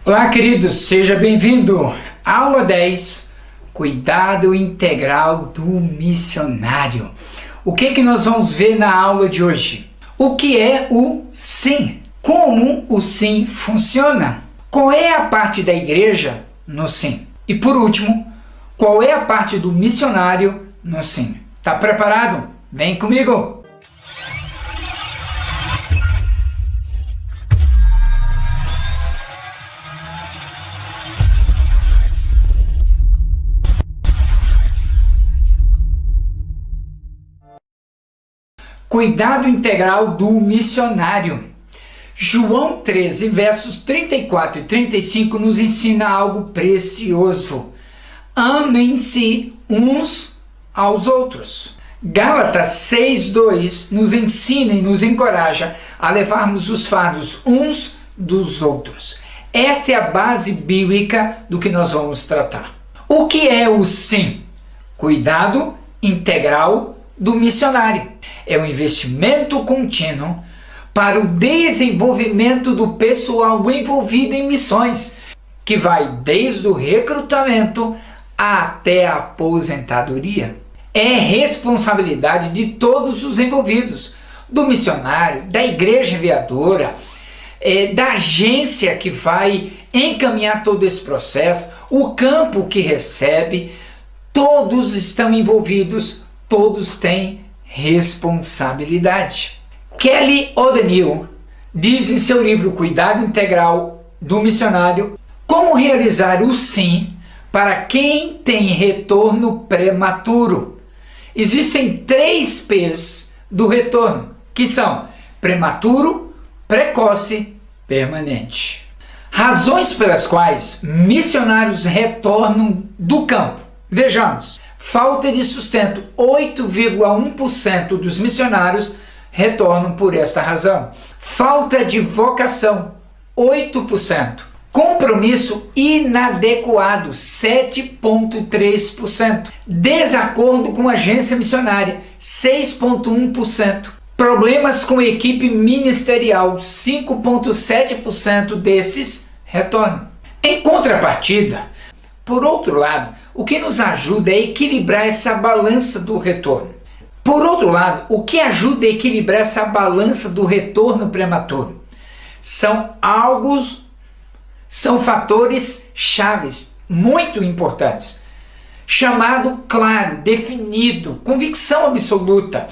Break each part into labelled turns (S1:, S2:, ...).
S1: Olá, queridos, seja bem-vindo. Aula 10, Cuidado Integral do Missionário. O que nós vamos ver na aula de hoje? O que é o SIM? Como o SIM funciona? Qual é a parte da igreja no SIM? E por último, qual é a parte do missionário no SIM? Tá preparado? Vem comigo! Cuidado integral do missionário. João 13, versos 34 e 35 nos ensina algo precioso. Amem-se uns aos outros. Gálatas 6:2 nos ensina e nos encoraja a levarmos os fardos uns dos outros. Esta é a base bíblica do que nós vamos tratar. O que é o SIM? Cuidado integral do missionário. É um investimento contínuo para o desenvolvimento do pessoal envolvido em missões, que vai desde o recrutamento até a aposentadoria. É responsabilidade de todos os envolvidos, do missionário, da igreja enviadora, da agência que vai encaminhar todo esse processo, o campo que recebe, todos estão envolvidos, todos têm responsabilidade. Kelly O'Donnell diz em seu livro Cuidado Integral do Missionário como realizar o SIM para quem tem retorno prematuro. Existem 3 P's do retorno, que são prematuro, precoce, permanente. Razões pelas quais missionários retornam do campo. Vejamos. Falta de sustento. 8,1% dos missionários retornam por esta razão. Falta de vocação. 8%. Compromisso inadequado. 7,3%. Desacordo com a agência missionária. 6,1%. Problemas com a equipe ministerial. 5,7% desses retornam. Em contrapartida, por outro lado, o que nos ajuda a equilibrar essa balança do retorno? Por outro lado, o que ajuda a equilibrar essa balança do retorno prematuro? São fatores chaves, muito importantes. Chamado claro, definido, convicção absoluta,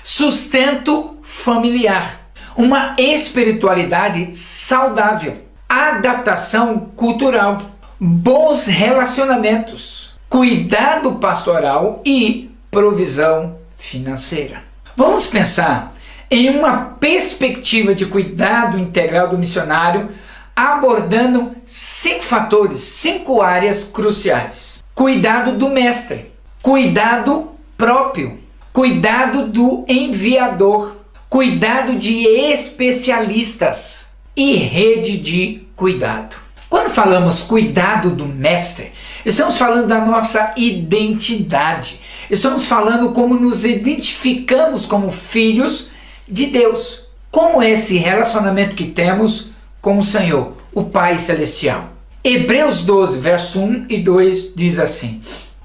S1: sustento familiar, uma espiritualidade saudável, adaptação cultural, bons relacionamentos, cuidado pastoral e provisão financeira. Vamos pensar em uma perspectiva de cuidado integral do missionário, abordando 5 fatores, 5 áreas cruciais. Cuidado do mestre, cuidado próprio, cuidado do enviador, cuidado de especialistas e rede de cuidado. Quando falamos cuidado do mestre, estamos falando da nossa identidade. Estamos falando como nos identificamos como filhos de Deus. Como é esse relacionamento que temos com o Senhor, o Pai Celestial. Hebreus 12, verso 1 e 2 diz assim: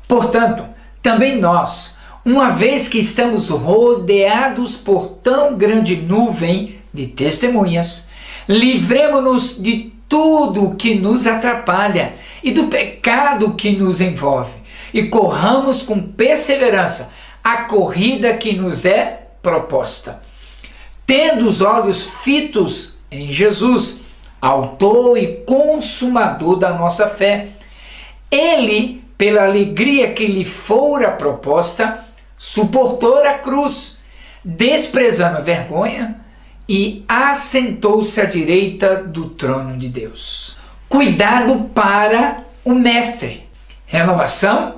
S1: portanto, também nós, uma vez que estamos rodeados por tão grande nuvem de testemunhas, livremo-nos de tudo que nos atrapalha e do pecado que nos envolve, e corramos com perseverança a corrida que nos é proposta, tendo os olhos fitos em Jesus, autor e consumador da nossa fé. Ele, pela alegria que lhe fora proposta, suportou a cruz, desprezando a vergonha, e assentou-se à direita do trono de Deus. Cuidado para o mestre, renovação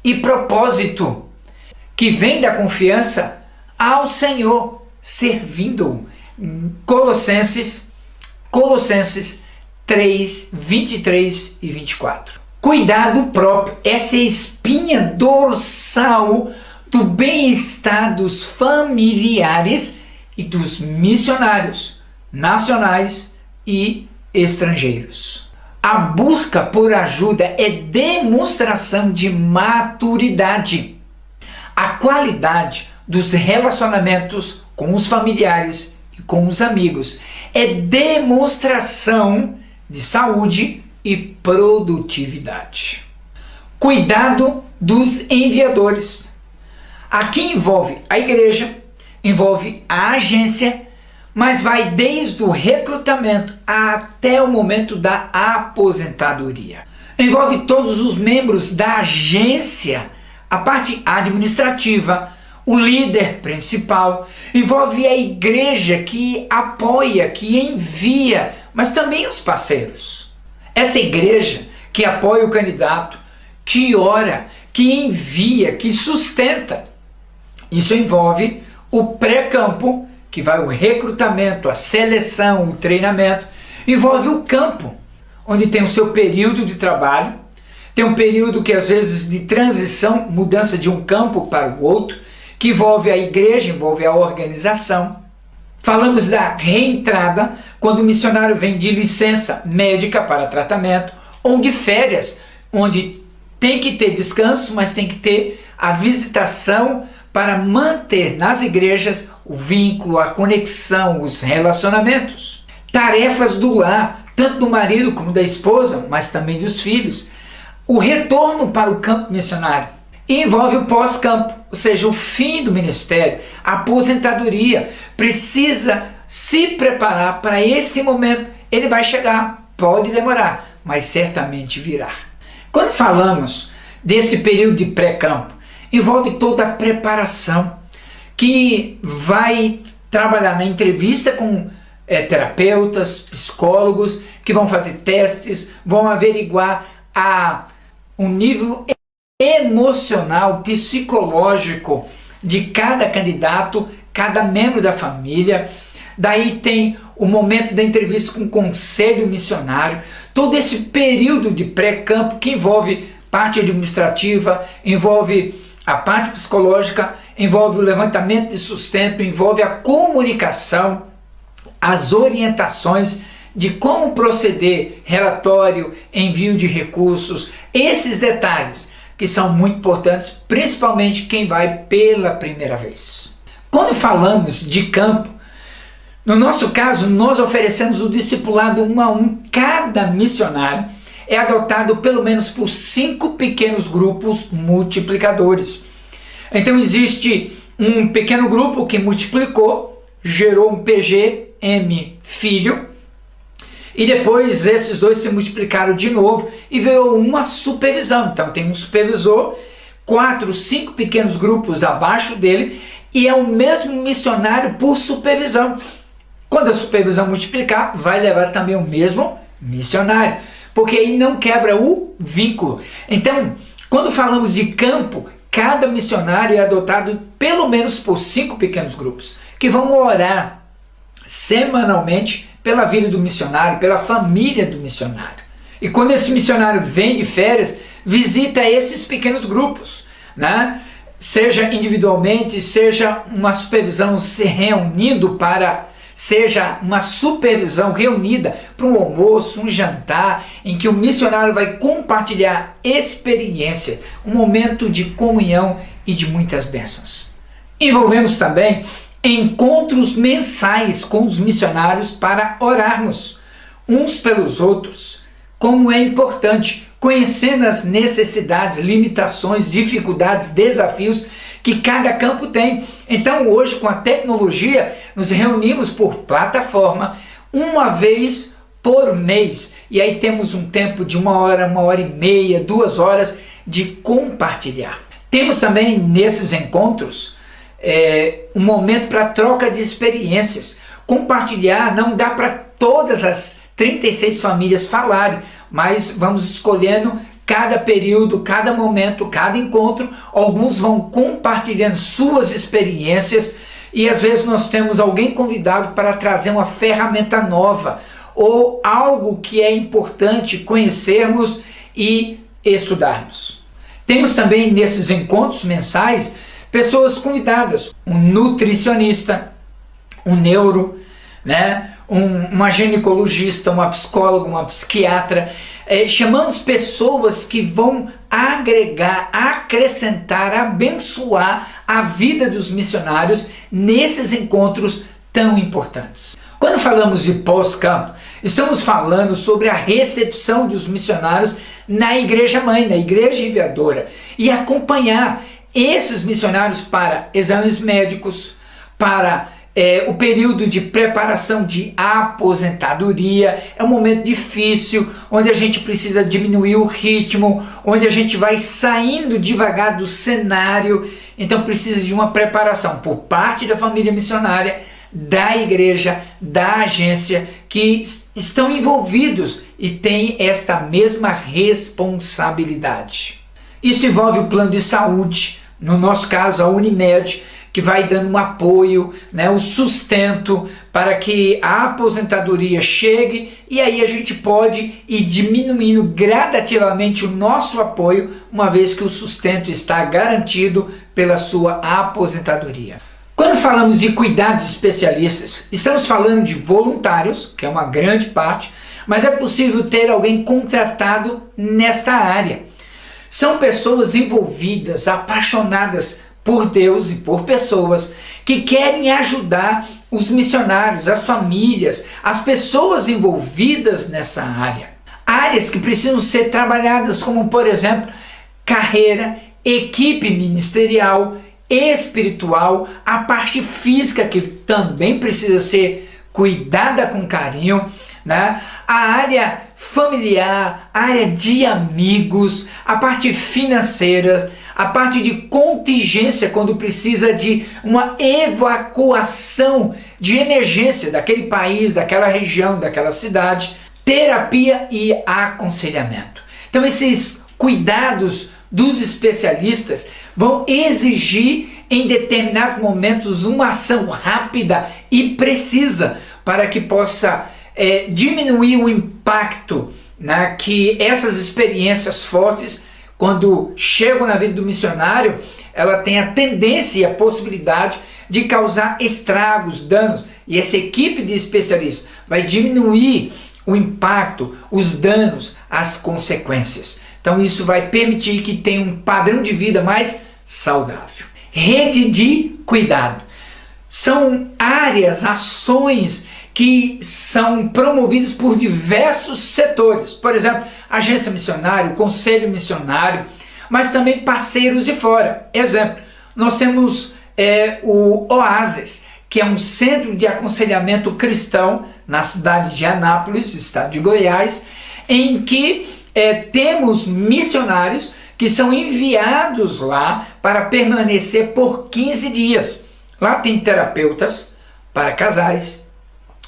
S1: e propósito, que vem da confiança ao Senhor, servindo-o. Colossenses 3, 23 e 24. Cuidado próprio, essa é a espinha dorsal do bem-estar dos familiares e dos missionários nacionais e estrangeiros. A busca por ajuda é demonstração de maturidade. A qualidade dos relacionamentos com os familiares e com os amigos é demonstração de saúde e produtividade. Cuidado dos enviadores. Aqui envolve a igreja, envolve a agência, mas vai desde o recrutamento até o momento da aposentadoria. Envolve todos os membros da agência, a parte administrativa, o líder principal, envolve a igreja que apoia, que envia, mas também os parceiros. Essa igreja que apoia o candidato, que ora, que envia, que sustenta. Isso envolve o pré-campo, que vai o recrutamento, a seleção, o treinamento. Envolve o campo, onde tem o seu período de trabalho, tem um período que às vezes de transição, mudança de um campo para o outro, que envolve a igreja, envolve a organização. Falamos da reentrada, quando o missionário vem de licença médica para tratamento, ou de férias, onde tem que ter descanso, mas tem que ter a visitação para manter nas igrejas o vínculo, a conexão, os relacionamentos. Tarefas do lar, tanto do marido como da esposa, mas também dos filhos. O retorno para o campo missionário. E envolve o pós-campo, ou seja, o fim do ministério, a aposentadoria. Precisa se preparar para esse momento. Ele vai chegar, pode demorar, mas certamente virá. Quando falamos desse período de pré-campo, envolve toda a preparação, que vai trabalhar na entrevista com terapeutas, psicólogos, que vão fazer testes, vão averiguar o nível emocional, psicológico de cada candidato, cada membro da família. Daí tem o momento da entrevista com o conselho missionário, todo esse período de pré-campo que envolve parte administrativa, envolve a parte psicológica, envolve o levantamento de sustento, envolve a comunicação, as orientações de como proceder, relatório, envio de recursos, esses detalhes que são muito importantes, principalmente quem vai pela primeira vez. Quando falamos de campo, no nosso caso, nós oferecemos o discipulado 1 a 1. Cada missionário é adotado pelo menos por 5 pequenos grupos multiplicadores. Então existe um pequeno grupo que multiplicou, gerou um PGM filho, e depois esses dois se multiplicaram de novo e veio uma supervisão. Então tem um supervisor, 4, 5 pequenos grupos abaixo dele, e é o mesmo missionário por supervisão. Quando a supervisão multiplicar, vai levar também o mesmo missionário, porque aí não quebra o vínculo. Então, quando falamos de campo, cada missionário é adotado pelo menos por 5 pequenos grupos, que vão orar semanalmente pela vida do missionário, pela família do missionário. E quando esse missionário vem de férias, visita esses pequenos grupos, né? Seja individualmente, seja uma supervisão se reunindo seja uma supervisão reunida para um almoço, um jantar, em que o missionário vai compartilhar experiência, um momento de comunhão e de muitas bênçãos. Envolvemos também encontros mensais com os missionários para orarmos uns pelos outros. Como é importante, conhecendo as necessidades, limitações, dificuldades, desafios que cada campo tem. Então hoje, com a tecnologia, nos reunimos por plataforma uma vez por mês, e aí temos um tempo de 1 hora, 1h30, 2 horas de compartilhar. Temos também nesses encontros um momento para troca de experiências. Compartilhar, não dá para todas as 36 famílias falarem, mas vamos escolhendo cada período, cada momento, cada encontro. Alguns vão compartilhando suas experiências, e às vezes nós temos alguém convidado para trazer uma ferramenta nova ou algo que é importante conhecermos e estudarmos. Temos também nesses encontros mensais pessoas convidadas, um nutricionista, um neuro, uma ginecologista, uma psicóloga, uma psiquiatra. Chamamos pessoas que vão agregar, acrescentar, abençoar a vida dos missionários nesses encontros tão importantes. Quando falamos de pós-campo, estamos falando sobre a recepção dos missionários na igreja mãe, na igreja enviadora, e acompanhar esses missionários para exames médicos, para o período de preparação de aposentadoria. É um momento difícil, onde a gente precisa diminuir o ritmo, onde a gente vai saindo devagar do cenário, então precisa de uma preparação por parte da família missionária, da igreja, da agência, que estão envolvidos e têm esta mesma responsabilidade. Isso envolve o plano de saúde, no nosso caso a Unimed, que vai dando um apoio, o sustento para que a aposentadoria chegue, e aí a gente pode ir diminuindo gradativamente o nosso apoio, uma vez que o sustento está garantido pela sua aposentadoria. Quando falamos de cuidado de especialistas, estamos falando de voluntários, que é uma grande parte, mas é possível ter alguém contratado nesta área. São pessoas envolvidas, apaixonadas por Deus e por pessoas que querem ajudar os missionários, as famílias, as pessoas envolvidas nessa área. Áreas que precisam ser trabalhadas, como por exemplo, carreira, equipe ministerial, espiritual, a parte física que também precisa ser cuidada com carinho, a área familiar, a área de amigos, a parte financeira, a parte de contingência quando precisa de uma evacuação de emergência daquele país, daquela região, daquela cidade, terapia e aconselhamento. Então esses cuidados dos especialistas vão exigir em determinados momentos uma ação rápida e precisa para que possa diminuir o impacto que essas experiências fortes, quando chegam na vida do missionário, ela tem a tendência e a possibilidade de causar estragos, danos, e essa equipe de especialistas vai diminuir o impacto, os danos, as consequências. Então isso vai permitir que tenha um padrão de vida mais saudável. Rede de cuidado. São áreas, ações que são promovidas por diversos setores. Por exemplo, agência missionária, conselho missionário, mas também parceiros de fora. Exemplo, nós temos o Oasis, que é um centro de aconselhamento cristão na cidade de Anápolis, estado de Goiás, em que temos missionários que são enviados lá para permanecer por 15 dias. Lá tem terapeutas para casais,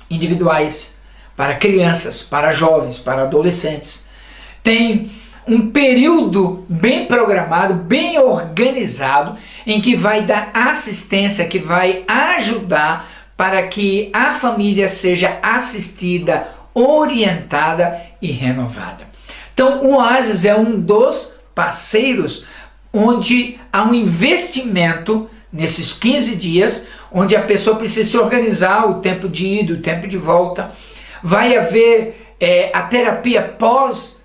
S1: individuais, para crianças, para jovens, para adolescentes. Tem um período bem programado, bem organizado, em que vai dar assistência, que vai ajudar para que a família seja assistida, orientada e renovada. Então o Oasis é um dos parceiros onde há um investimento nesses 15 dias, onde a pessoa precisa se organizar, o tempo de ida, o tempo de volta. Vai haver a terapia pós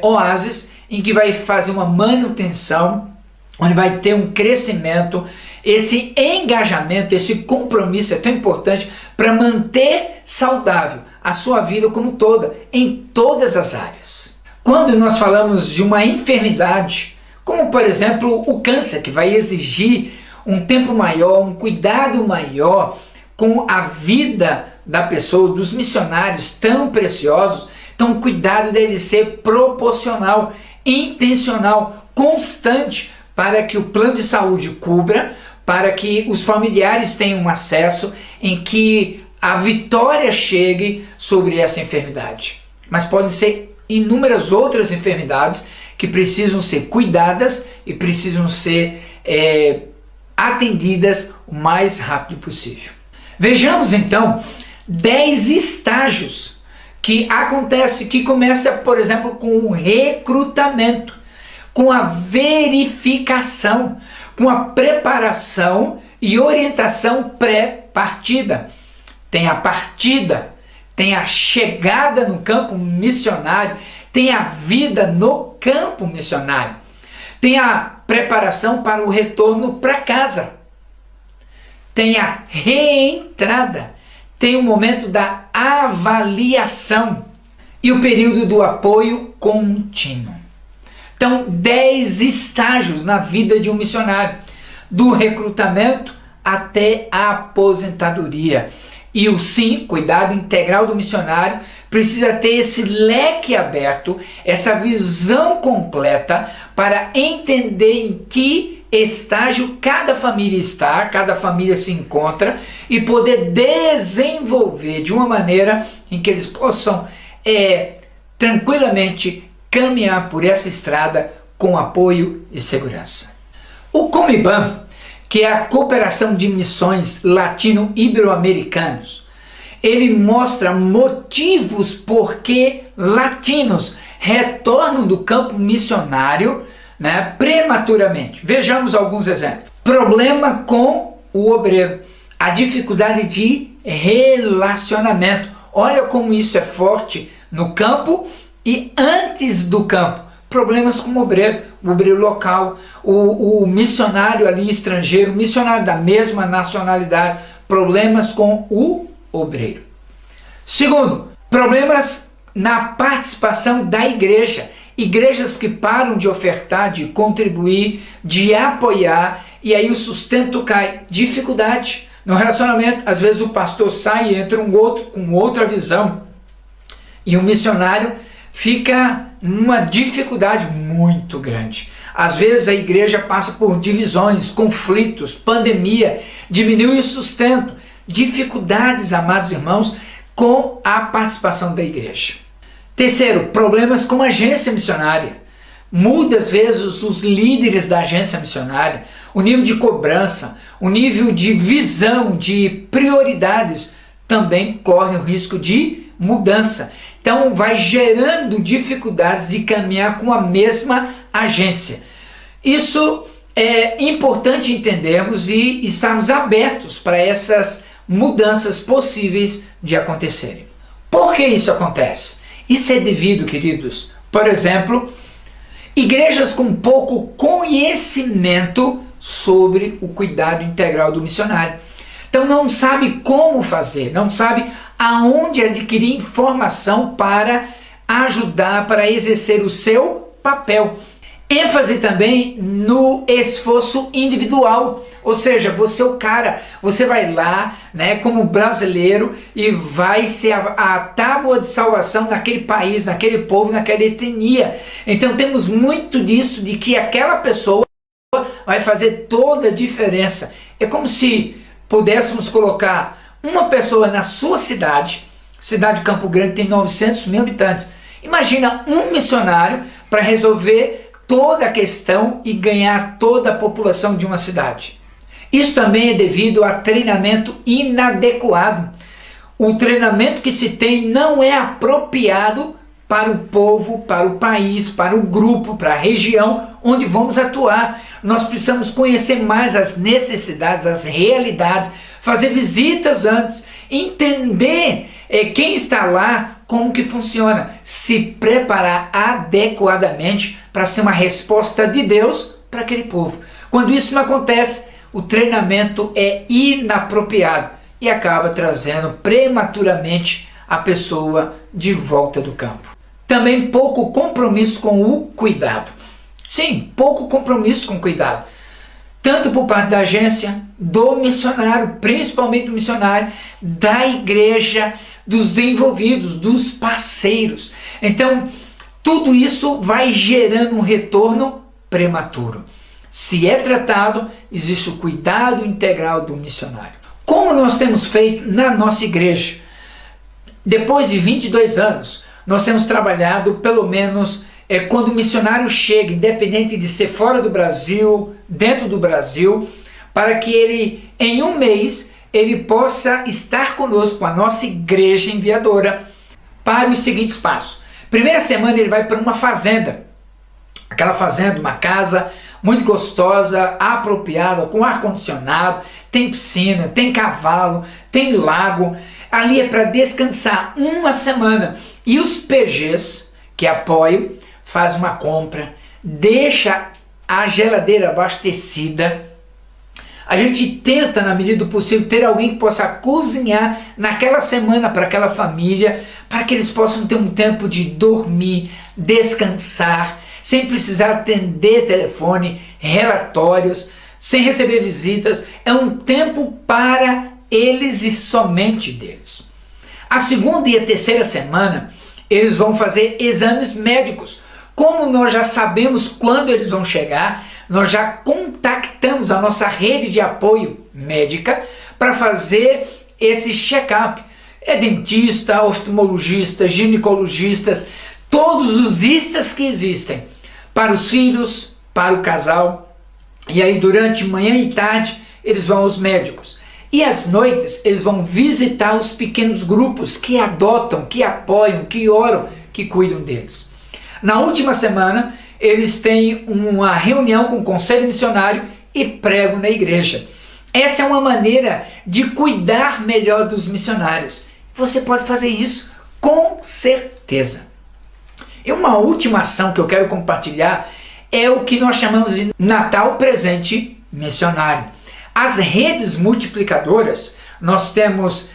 S1: Oasis, em que vai fazer uma manutenção, onde vai ter um crescimento. Esse engajamento, esse compromisso é tão importante para manter saudável a sua vida como toda, em todas as áreas. Quando nós falamos de uma enfermidade, como por exemplo o câncer, que vai exigir um tempo maior, um cuidado maior com a vida da pessoa, dos missionários tão preciosos, então o cuidado deve ser proporcional, intencional, constante, para que o plano de saúde cubra, para que os familiares tenham um acesso, em que a vitória chegue sobre essa enfermidade. Mas podem ser inúmeras outras enfermidades que precisam ser cuidadas e precisam ser atendidas o mais rápido possível. Vejamos então 10 estágios que acontece, que começa, por exemplo, com o recrutamento, com a verificação, com a preparação e orientação pré-partida. tem a partida, tem a chegada no campo missionário, tem a vida no campo missionário, tem a preparação para o retorno para casa, tem a reentrada, tem o momento da avaliação e o período do apoio contínuo. Então, 10 estágios na vida de um missionário, do recrutamento até a aposentadoria. E o sim, cuidado integral do missionário, precisa ter esse leque aberto, essa visão completa para entender em que estágio cada família está, cada família se encontra e poder desenvolver de uma maneira em que eles possam tranquilamente caminhar por essa estrada com apoio e segurança. O Comiban, que é a Cooperação de Missões Latino-Ibero-Americanos, ele mostra motivos por que latinos retornam do campo missionário, prematuramente. Vejamos alguns exemplos. Problema com o obreiro, a dificuldade de relacionamento. Olha como isso é forte no campo e antes do campo. Problemas com o obreiro local, o missionário ali estrangeiro, o missionário da mesma nacionalidade, problemas com o obreiro. Segundo, problemas na participação da igreja. Igrejas que param de ofertar, de contribuir, de apoiar, e aí o sustento cai. Dificuldade no relacionamento. Às vezes o pastor sai e entra um outro com outra visão, e o missionário fica numa dificuldade muito grande. Às vezes a igreja passa por divisões, conflitos, pandemia, diminui o sustento, dificuldades, amados irmãos, com a participação da igreja. Terceiro, problemas com a agência missionária. Muitas vezes os líderes da agência missionária, o nível de cobrança, o nível de visão, de prioridades, também corre o risco de mudança. Então vai gerando dificuldades de caminhar com a mesma agência. Isso é importante entendermos e estarmos abertos para essas mudanças possíveis de acontecerem. Por que isso acontece? Isso é devido, queridos, por exemplo, igrejas com pouco conhecimento sobre o cuidado integral do missionário. Então não sabe como fazer, não sabe aonde adquirir informação para ajudar, para exercer o seu papel. ênfase também no esforço individual, ou seja, você é o cara, você vai lá, como brasileiro e vai ser a tábua de salvação naquele país, naquele povo, naquela etnia. Então temos muito disso, de que aquela pessoa vai fazer toda a diferença. É como se pudéssemos colocar uma pessoa na sua cidade, cidade de Campo Grande tem 900 mil habitantes. Imagina um missionário para resolver toda a questão e ganhar toda a população de uma cidade. Isso também é devido a treinamento inadequado. O treinamento que se tem não é apropriado para o povo, para o país, para o grupo, para a região onde vamos atuar. Nós precisamos conhecer mais as necessidades, as realidades, fazer visitas antes, entender quem está lá, como que funciona, se preparar adequadamente para ser uma resposta de Deus para aquele povo. Quando isso não acontece, o treinamento é inapropriado e acaba trazendo prematuramente a pessoa de volta do campo. Também pouco compromisso com o cuidado. Sim, pouco compromisso com o cuidado. Tanto por parte da agência, do missionário, principalmente do missionário, da igreja, dos envolvidos, dos parceiros. Então, tudo isso vai gerando um retorno prematuro. Se é tratado, existe o cuidado integral do missionário. Como nós temos feito na nossa igreja? Depois de 22 anos, nós temos trabalhado pelo menos quando o missionário chega, independente de ser fora do Brasil, dentro do Brasil, para que ele, em um mês, ele possa estar conosco, a nossa igreja enviadora, para os seguintes passos. Primeira semana ele vai para uma fazenda, aquela fazenda, uma casa muito gostosa, apropriada, com ar-condicionado, tem piscina, tem cavalo, tem lago, Ali é para descansar uma semana. E os PGs que apoiam, faz uma compra, deixa a geladeira abastecida. A gente tenta, na medida do possível, ter alguém que possa cozinhar naquela semana para aquela família, para que eles possam ter um tempo de dormir, descansar, sem precisar atender telefone, relatórios, sem receber visitas. É um tempo para eles e somente deles. A segunda e a terceira semana, eles vão fazer exames médicos. Como nós já sabemos quando eles vão chegar, nós já contactamos a nossa rede de apoio médica para fazer esse check-up. É dentista, oftalmologista, ginecologistas, todos os istas que existem para os filhos, para o casal. E aí durante manhã e tarde eles vão aos médicos. E às noites eles vão visitar os pequenos grupos que adotam, que apoiam, que oram, que cuidam deles. Na última semana, eles têm uma reunião com o conselho missionário e pregam na igreja. Essa é uma maneira de cuidar melhor dos missionários. Você pode fazer isso com certeza. E uma última ação que eu quero compartilhar é o que nós chamamos de Natal Presente Missionário. As redes multiplicadoras, nós temos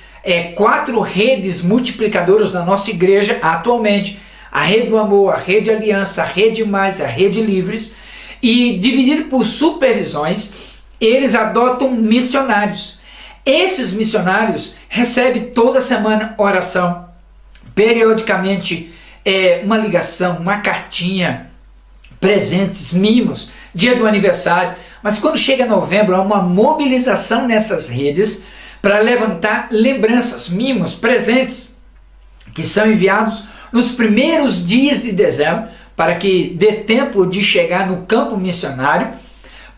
S1: 4 redes multiplicadoras na nossa igreja atualmente. A Rede do Amor, a Rede Aliança, a Rede Mais, a Rede Livres, e dividido por supervisões, eles adotam missionários. Esses missionários recebem toda semana oração, periodicamente uma ligação, uma cartinha, presentes, mimos, dia do aniversário, mas quando chega novembro há uma mobilização nessas redes para levantar lembranças, mimos, presentes, que são enviados nos primeiros dias de dezembro, para que dê tempo de chegar no campo missionário,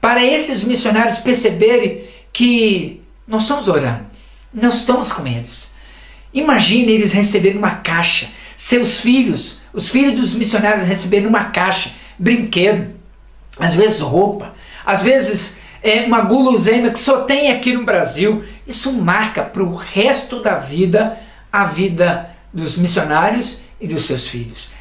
S1: para esses missionários perceberem que nós estamos orando, nós estamos com eles. Imagine eles receberem uma caixa, seus filhos, os filhos dos missionários receberem uma caixa, brinquedo, às vezes roupa, às vezes uma guloseima que só tem aqui no Brasil. Isso marca para o resto da vida a vida dos missionários e dos seus filhos.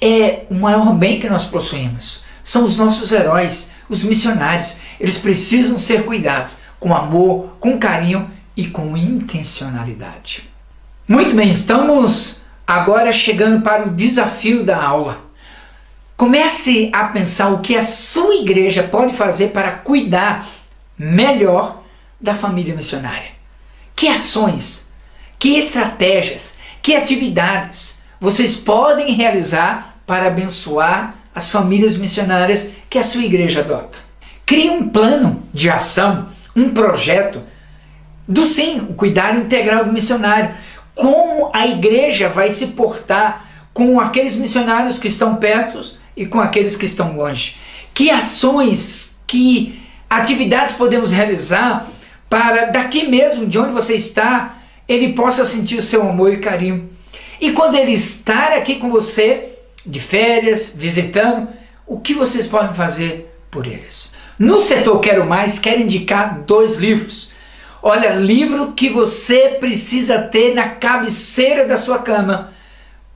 S1: É o maior bem que nós possuímos. São os nossos heróis, os missionários. Eles precisam ser cuidados com amor, com carinho e com intencionalidade. Muito bem, estamos agora chegando para o desafio da aula. Comece a pensar o que a sua igreja pode fazer para cuidar melhor da família missionária. Que ações, que estratégias, que atividades vocês podem realizar para abençoar as famílias missionárias que a sua igreja adota. Crie um plano de ação, um projeto o cuidado integral do missionário. Como a igreja vai se portar com aqueles missionários que estão perto e com aqueles que estão longe. Que ações, que atividades podemos realizar para daqui mesmo, de onde você está, ele possa sentir o seu amor e carinho. E quando ele estar aqui com você, de férias, visitando, o que vocês podem fazer por eles? No setor Quero Mais, quero indicar 2 livros. Olha, livro que você precisa ter na cabeceira da sua cama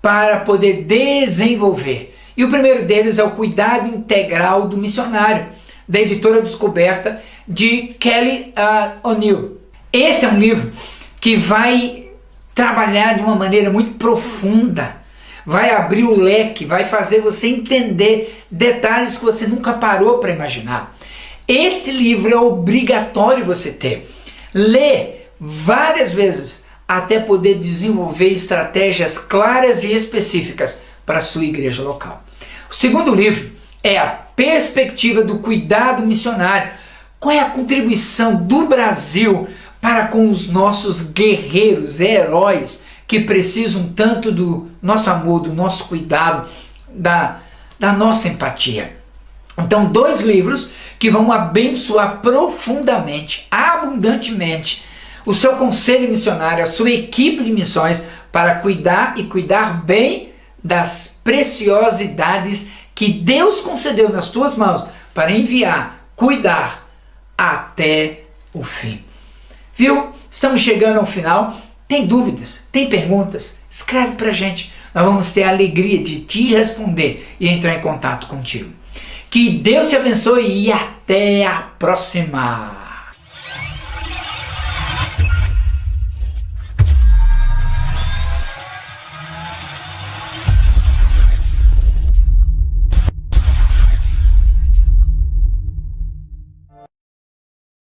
S1: para poder desenvolver. E o primeiro deles é o Cuidado Integral do Missionário, da editora Descoberta, de Kelly O'Neill. Esse é um livro que vai trabalhar de uma maneira muito profunda, vai abrir o leque, vai fazer você entender detalhes que você nunca parou para imaginar. Esse livro é obrigatório você ter. Lê várias vezes até poder desenvolver estratégias claras e específicas para a sua igreja local. O segundo livro é A Perspectiva do Cuidado Missionário. Qual é a contribuição do Brasil para com os nossos guerreiros, heróis, que precisam tanto do nosso amor, do nosso cuidado, da nossa empatia? Então, 2 livros que vão abençoar profundamente, abundantemente, o seu conselho missionário, a sua equipe de missões, para cuidar e cuidar bem das preciosidades que Deus concedeu nas tuas mãos para enviar, cuidar até o fim. Viu? Estamos chegando ao final Tem dúvidas? Tem perguntas? Escreve pra gente. Nós vamos ter a alegria de te responder e entrar em contato contigo. Que Deus te abençoe e até a próxima!